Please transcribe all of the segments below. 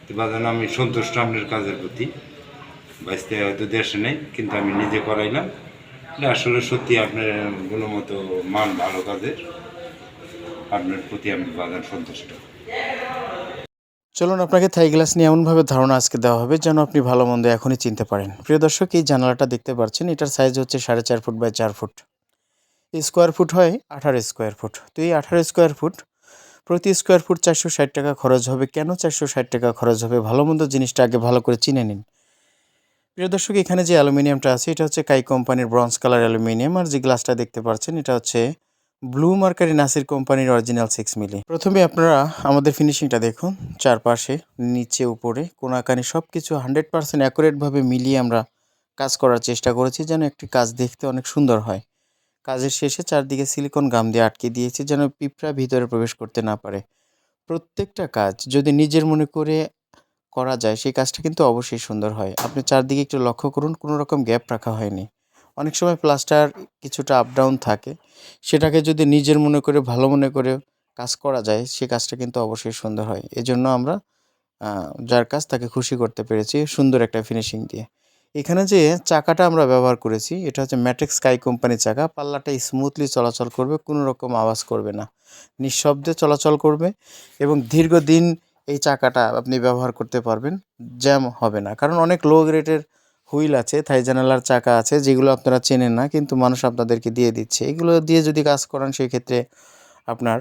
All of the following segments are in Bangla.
তো বাজান আমি সন্তুষ্ট আপনার কাজের প্রতি। বাইসতে হয়তো দেশে নেই, কিন্তু আমি নিজে করাইলাম। এটা আসলে সত্যি আপনার গুণমত মান ভালো কাজের। আপনার প্রতি আমি বাজান সন্তুষ্ট। চলুন আপনাকে থাই গ্লাস নিয়ে এমনভাবে ধারণা আজকে দেওয়া হবে যেন আপনি ভালো মন্দ এখনই চিনতে পারেন। প্রিয় দর্শক, এই জানালাটা দেখতে পাচ্ছেন, এটার সাইজ হচ্ছে 4.5 foot by 4 foot. Square foot হয় 18 স্কোয়ার ফুট। তো এই 18 স্কোয়ার ফুট, প্রতি স্কোয়ার ফুট 460 টাকা খরচ হবে। কেন 460 টাকা খরচ হবে? ভালো মন্দ জিনিসটা আগে ভালো করে চিনে নিন। প্রিয় দর্শক, এখানে যে অ্যালুমিনিয়ামটা আছে এটা হচ্ছে কাই কোম্পানির ব্রঞ্জ কালার অ্যালুমিনিয়াম, আর যে গ্লাসটা দেখতে পাচ্ছেন এটা হচ্ছে ব্লু মার্কারি নাসির কোম্পানির অরিজিনাল 6 মিলি। প্রথমে আপনারা আমাদের ফিনিশিংটা দেখুন, চারপাশে নিচে উপরে কোনাকানি সব কিছু 100% অ্যাকুরেটভাবে মিলিয়ে আমরা কাজ করার চেষ্টা করেছি যেন একটি কাজ দেখতে অনেক সুন্দর হয়। কাজের শেষে চারদিকে সিলিকন গাম দিয়ে আটকে দিয়েছি যেন পিঁপড়া ভিতরে প্রবেশ করতে না পারে। প্রত্যেকটা কাজ যদি নিজের মনে করে করা যায় সেই কাজটা কিন্তু অবশ্যই সুন্দর হয়। আপনি চারদিকে একটু লক্ষ্য করুন, কোনো রকম গ্যাপ রাখা হয়নি। অনেক সময় প্লাস্টার কিছুটা আপ ডাউন থাকে, সেটাকে যদি নিজের মনে করে ভালো মনে করে কাজ করা যায় সে কাজটা কিন্তু অবশ্যই সুন্দর হয়। এজন্য আমরা যার কাজ তাকে খুশি করতে পেরেছি সুন্দর একটা ফিনিশিং দিয়ে। এখানে যে চাকাটা আমরা ব্যবহার করেছি এটা হচ্ছে ম্যাট্রিক্স স্কাই কোম্পানির চাকা। পাল্লাটা স্মুথলি চলাচল করবে, কোনো রকম আওয়াজ করবে না, নিঃশব্দে চলাচল করবে এবং দীর্ঘদিন এই চাকাটা আপনি ব্যবহার করতে পারবেন, জ্যাম হবে না। কারণ অনেক লো গ্রেডের হুইল আছে, থাই জানালার চাকা আছে যেগুলো আপনারা চেনেন না কিন্তু মানুষ আপনাদেরকে দিয়ে দিচ্ছে। এগুলো দিয়ে যদি কাজ করান সেই ক্ষেত্রে আপনার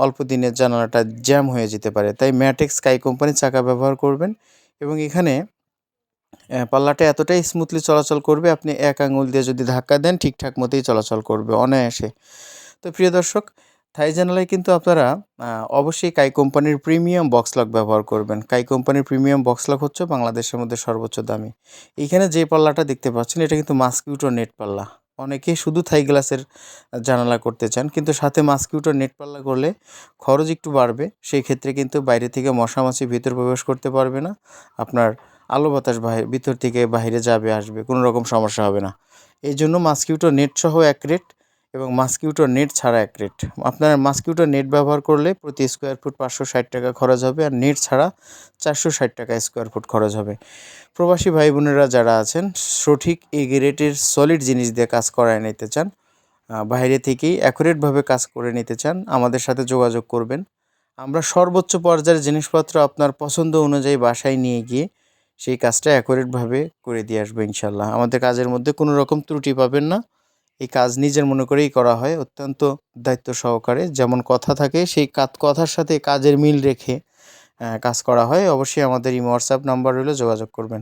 অল্প দিনের জানালাটা জ্যাম হয়ে যেতে পারে। তাই ম্যাটেক্স স্কাই কোম্পানির চাকা ব্যবহার করবেন এবং এখানে পাল্লাটা এতটাই স্মুথলি চলাচল করবে, আপনি এক আঙুল দিয়ে যদি ধাক্কা দেন ঠিকঠাক মতোই চলাচল করবে অনায়াসে। তো প্রিয় দর্শক, থাই জানালায় কিন্তু আপনারা অবশ্যই কাই কোম্পানির প্রিমিয়াম বক্স লক ব্যবহার করবেন। কাই কোম্পানির প্রিমিয়াম বক্স লক হচ্ছে বাংলাদেশের মধ্যে সর্বোচ্চ দামি। এইখানে যে পাল্লাটা দেখতে পাচ্ছেন এটা কিন্তু মাস্কিউটো নেট পাল্লা। অনেকে শুধু থাই গ্লাসের জানালা করতে চান, কিন্তু সাথে মাস্কিউটো নেট পাল্লা করলে খরচ একটু বাড়বে। সেই ক্ষেত্রে কিন্তু বাইরে থেকে মশা মাছি ভিতর প্রবেশ করতে পারবে না। আপনার আলো বাতাস ভিতর থেকে বাইরে যাবে আসবে, কোনো রকম সমস্যা হবে না। এই জন্য মাস্কিউটো নেট সহ এক রেট এবং মাস্কিউটো নেট ছাড়া এক রেট। আপনারা মাস্কিউটো নেট ব্যবহার করলে প্রতি স্কোয়ার ফুট 560 টাকা খরচ হবে, আর নেট ছাড়া 460 টাকা স্কোয়ার ফুট খরচ হবে। প্রবাসী ভাই বোনেরা যারা আছেন সঠিক এ গ্রেডের সলিড জিনিস দিয়ে কাজ করায় নিতে চান, বাইরে থেকেই অ্যাকুরেটভাবে কাজ করে নিতে চান, আমাদের সাথে যোগাযোগ করবেন। আমরা সর্বোচ্চ পর্যায়ের জিনিসপত্র আপনার পছন্দ অনুযায়ী বাসায় নিয়ে গিয়ে সেই কাজটা অ্যাকুরেটভাবে করে দিয়ে আসবো ইনশাল্লাহ। আমাদের কাজের মধ্যে কোনো রকম ত্রুটি পাবেন না। এই কাজ নিজের মনে করেই করা হয়, অত্যন্ত দায়িত্ব সহকারে। যেমন কথা থাকে সেই কথার সাথে কাজের মিল রেখে কাজ করা হয়। অবশ্যই আমাদের এই হোয়াটসঅ্যাপ নাম্বার রইল, যোগাযোগ করবেন।